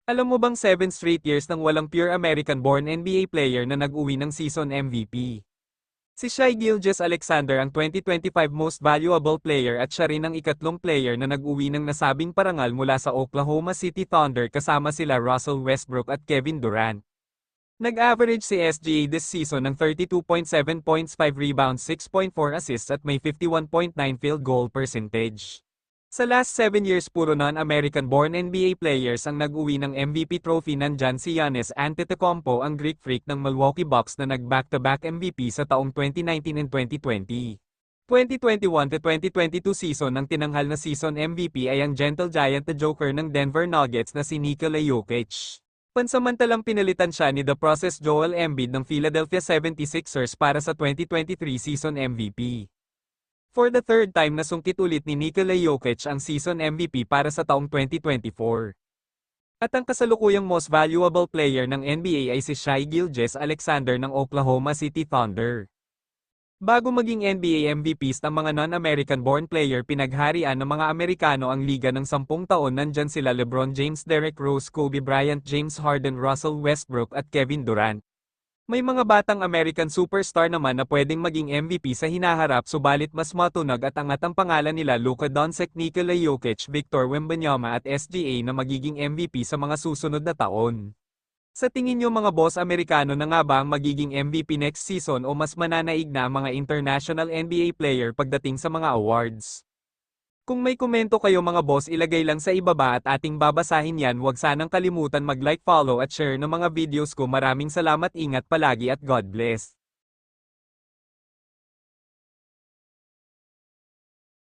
Alam mo bang 7 straight years nang walang pure American-born NBA player na nag-uwi ng season MVP? Si Shai Gilgeous-Alexander ang 2025 Most Valuable Player at siya rin ang ikatlong player na nag-uwi ng nasabing parangal mula sa Oklahoma City Thunder kasama sila Russell Westbrook at Kevin Durant. Nag-average si SGA this season ng 32.7 points, 5 rebounds, 6.4 assists at may 51.9 field goal percentage. Sa last 7 years puro non-American-born NBA players ang nag-uwi ng MVP trophy. Nandyan si Giannis Antetokounmpo, ang Greek Freak ng Milwaukee Bucks na nag-back-to-back MVP sa taong 2019 and 2020. 2021-2022 season ng tinanghal na season MVP ay ang Gentle Giant na Joker ng Denver Nuggets na si Nikola Jokic. Pansamantalang pinalitan siya ni The Process Joel Embiid ng Philadelphia 76ers para sa 2023 season MVP. For the third time nasungkit ulit ni Nikola Jokic ang season MVP para sa taong 2024. At ang kasalukuyang most valuable player ng NBA ay si Shai Gilgeous-Alexander ng Oklahoma City Thunder. Bago maging NBA MVPs ang mga non-American-born player, pinagharian ng mga Amerikano ang liga ng 10 taon. Nandyan sila LeBron James, Derrick Rose, Kobe Bryant, James Harden, Russell Westbrook at Kevin Durant. May mga batang American superstar naman na pwedeng maging MVP sa hinaharap, subalit mas matunog at angat ang pangalan nila Luka Doncic, Nikola Jokic, Victor Wembanyama at SGA na magiging MVP sa mga susunod na taon. Sa tingin nyo mga boss, Amerikano na nga ba ang magiging MVP next season o mas mananaig na ang mga international NBA player pagdating sa mga awards? Kung may komento kayo mga boss, ilagay lang sa ibaba at ating babasahin yan. Huwag sanang kalimutan mag-like, follow at share ng mga videos ko. Maraming salamat, ingat palagi at God bless.